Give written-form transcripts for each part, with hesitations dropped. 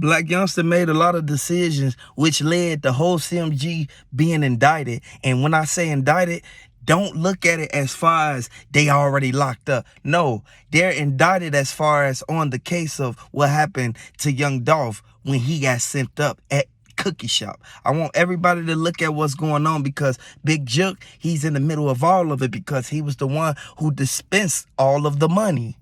Blac Youngsta made a lot of decisions which led the whole CMG being indicted. And when I say indicted, don't look at it as far as they already locked up. No, they're indicted as far as on the case of what happened to young Dolph when he got sent up at cookie shop. I want everybody to look at what's going on because Big Jook, he's in the middle of all of it because he was the one who dispensed all of the money.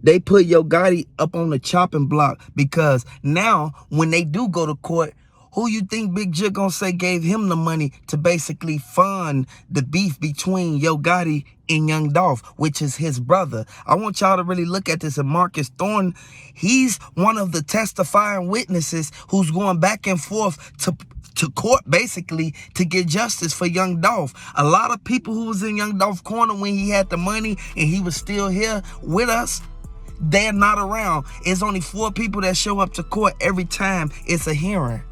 They put Yo Gotti up on the chopping block because now when they do go to court, who you think Big Jook gonna say gave him the money to basically fund the beef between Yo Gotti and Young Dolph, which is his brother? I want y'all to really look at this. And Marcus Thorne, he's one of the testifying witnesses who's going back and forth to court basically to get justice for Young Dolph. A lot of people who was in Young Dolph's corner when he had the money and he was still here with us, they're not around. It's only 4 people that show up to court every time it's a hearing.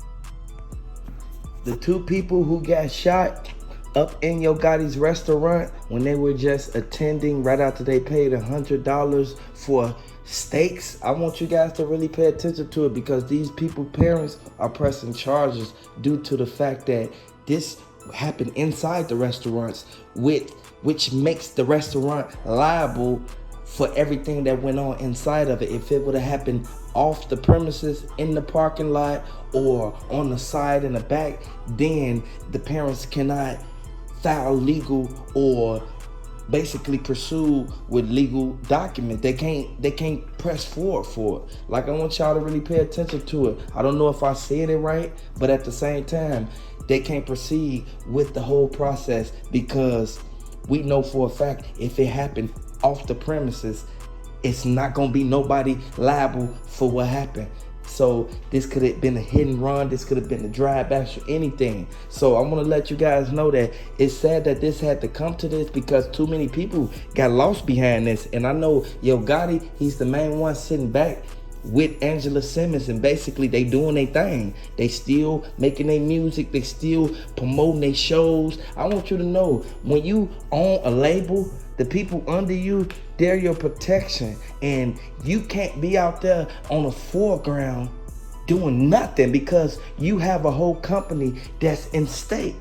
The 2 people who got shot up in Yo Gotti's restaurant when they were just attending right after they paid $100 for steaks. I want you guys to really pay attention to it because these people's parents are pressing charges due to the fact that this happened inside the restaurants, which makes the restaurant liable for everything that went on inside of it. If it would have happened off the premises, in the parking lot, or on the side and the back, then the parents cannot file legal or basically pursue with legal document. They can't press forward for it. Like, I want y'all to really pay attention to it. I don't know if I said it right, but at the same time, they can't proceed with the whole process because we know for a fact if it happened off the premises, it's not gonna be nobody liable for what happened. So this could have been a hit and run, this could have been a drive-by or anything. So I want to let you guys know that it's sad that this had to come to this because too many people got lost behind this. And I know Yo Gotti, he's the main one sitting back with Angela Simmons, and basically they doing their thing. They still making their music, they still promoting their shows. I want you to know, when you own a label, the people under you, they're your protection, and you can't be out there on the foreground doing nothing because you have a whole company that's in stake.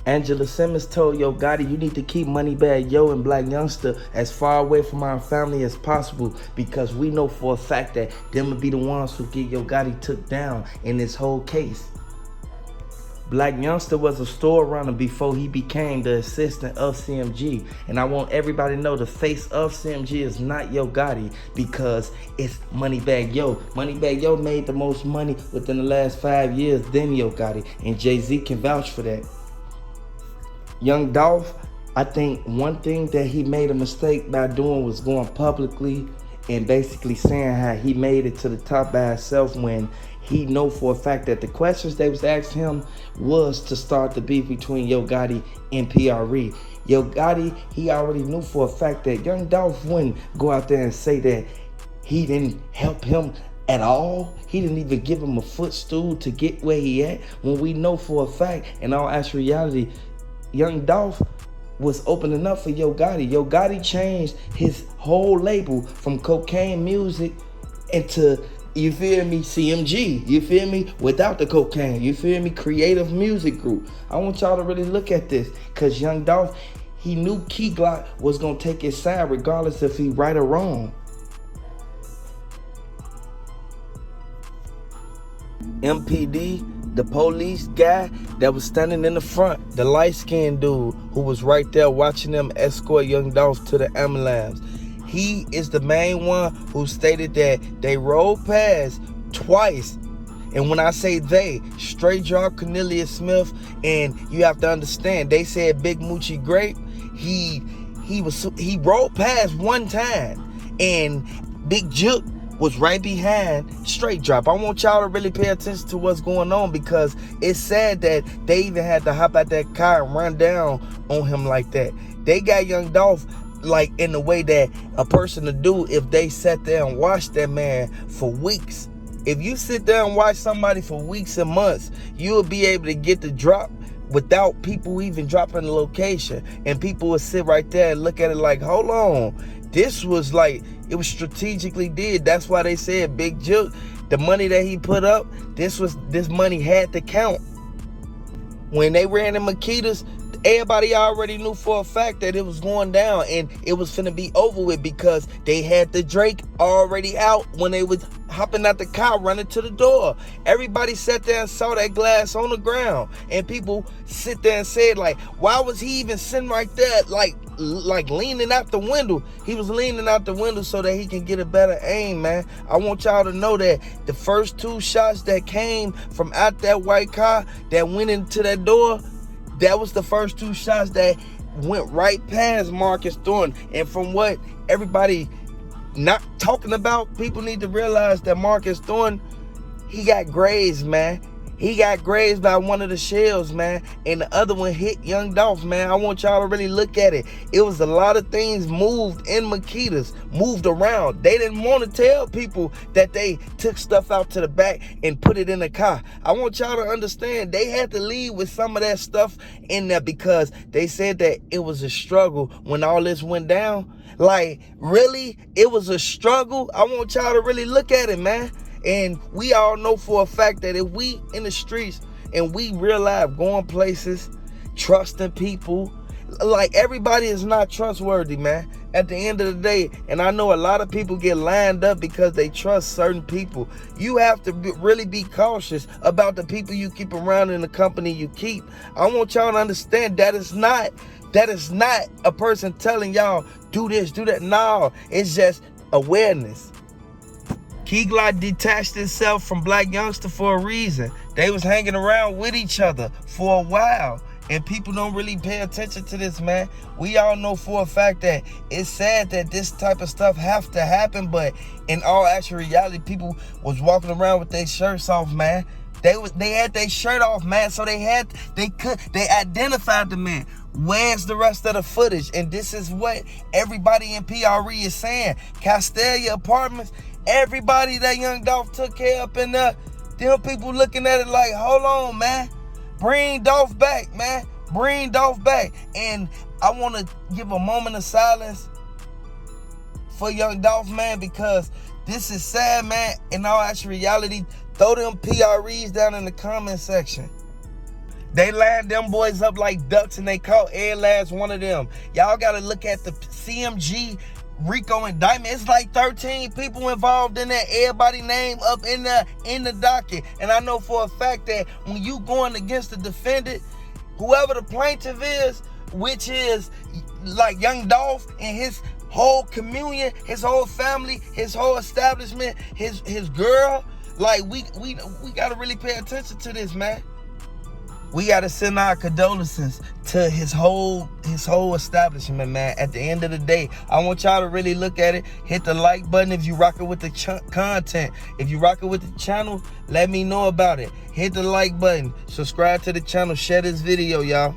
Angela Simmons told Yo Gotti, you need to keep Moneybagg Yo and Blac Youngsta as far away from our family as possible because we know for a fact that them will be the ones who get Yo Gotti took down in this whole case. Blac Youngsta was a store runner before he became the assistant of CMG. And I want everybody to know the face of CMG is not Yo Gotti because it's Moneybagg Yo. Moneybagg Yo made the most money within the last 5 years than Yo Gotti, and Jay-Z can vouch for that. Young Dolph, I think one thing that he made a mistake by doing was going publicly and basically saying how he made it to the top by himself when he know for a fact that the questions they was asking him was to start the beef between Yo Gotti and PRE. Yo Gotti, he already knew for a fact that Young Dolph wouldn't go out there and say that he didn't help him at all. He didn't even give him a footstool to get where he at, when we know for a fact, in all actual reality, Young Dolph was opening up for Yo Gotti. Yo Gotti changed his whole label from Cocaine Music into, you feel me, CMG, you feel me, without the cocaine, you feel me, Creative Music Group. I want y'all to really look at this because Young Dolph, he knew Key Glock was going to take his side regardless if he right or wrong. MPD, the police guy that was standing in the front, the light-skinned dude who was right there watching them escort Young Dolph to the ambulance. He is the main one who stated that they rode past twice. And when I say they, straight drop Cornelius Smith, and you have to understand, they said Big Moochie Grape, he rode past one time, and Big Jook was right behind straight drop. I want y'all to really pay attention to what's going on because it's sad that they even had to hop out that car and run down on him like that. They got Young Dolph like in the way that a person to do if they sat there and watched that man for weeks. If you sit there and watch somebody for weeks and months, you'll be able to get the drop without people even dropping the location. And people will sit right there and look at it like, hold on, this was like, it was strategically did. That's why they said Big Jook, the money that he put up, this money had to count. When they ran in Makeda's, everybody already knew for a fact that it was going down and it was finna be over with, because they had the Drake already out when they was hopping out the car running to the door. Everybody sat there and saw that glass on the ground, and people sit there and said, like, why was he even sitting right there, like leaning out the window? He was leaning out the window so that he can get a better aim, man. I want y'all to know that the first 2 shots that came from out that white car that went into that door, that was the first 2 shots that went right past Marcus Thornton. And from what everybody not talking about, people need to realize that Marcus Thornton, he got grazed, man. He got grazed by one of the shells, man, and the other one hit Young Dolph, man. I want y'all to really look at it. It was a lot of things moved in Makeda's, moved around. They didn't want to tell people that they took stuff out to the back and put it in the car. I want y'all to understand, they had to leave with some of that stuff in there, because they said that it was a struggle when all this went down. Like, really? It was a struggle? I want y'all to really look at it, man. And we all know for a fact that if we in the streets and we real life going places, trusting people, like, everybody is not trustworthy, man, at the end of the day. And I know a lot of people get lined up because they trust certain people. You have to really be cautious about the people you keep around in the company you keep. I want y'all to understand that is not a person telling y'all do this, do that. No, it's just awareness. Glock detached itself from Blac Youngsta for a reason. They was hanging around with each other for a while, and people don't really pay attention to this, man. We all know for a fact that it's sad that this type of stuff have to happen, but in all actual reality, people was walking around with their shirts off, man. They had their shirt off, man, so they identified the man. Where's the rest of the footage? And this is what everybody in PRE is saying. Castelia Apartments, everybody that Young Dolph took care of in there, them people looking at it like, hold on, man. Bring Dolph back, man. Bring Dolph back. And I want to give a moment of silence for Young Dolph, man, because this is sad, man. In all actual reality, throw them PREs down in the comment section. They lined them boys up like ducks and they caught every last one of them. Y'all got to look at the CMG Rico indictment. It's like 13 people involved in that. Everybody name up in the docket. And I know for a fact that when you going against the defendant, whoever the plaintiff is, which is like Young Dolph and his whole communion, his whole family, his whole establishment, his girl, like we gotta really pay attention to this, man. We gotta send our condolences to his whole establishment, man. At the end of the day, I want y'all to really look at it. Hit the like button if you rocking with the content. If you rocking with the channel, let me know about it. Hit the like button. Subscribe to the channel. Share this video, y'all.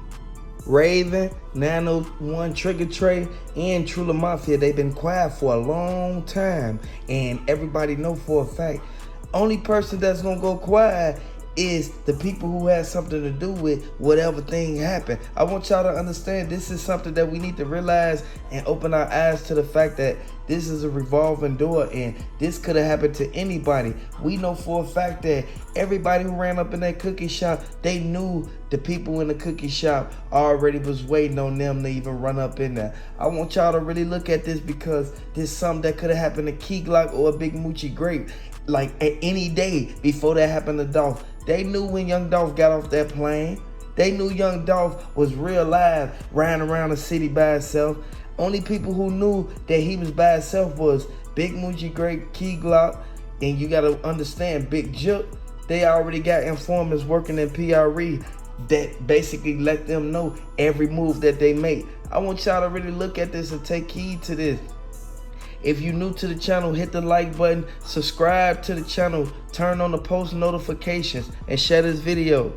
Raven, Nano One, Trigger Trey, and Trula Mafia, they've been quiet for a long time. And everybody know for a fact, only person that's gonna go quiet is the people who had something to do with whatever thing happened. I want y'all to understand this is something that we need to realize and open our eyes to the fact that this is a revolving door and this could have happened to anybody. We know for a fact that everybody who ran up in that cookie shop, they knew the people in the cookie shop already was waiting on them to even run up in there. I want y'all to really look at this because this is something that could have happened to Glock or a Big Moochie Grape like at any day before that happened to Dolph. They knew when Young Dolph got off that plane. They knew Young Dolph was real live, riding around the city by himself. Only people who knew that he was by himself was Big Moochie Grape, Glock, and you gotta understand, Big Jook, they already got informants working in PRE that basically let them know every move that they make. I want y'all to really look at this and take heed to this. If you're new to the channel, hit the like button, subscribe to the channel, turn on the post notifications, and share this video.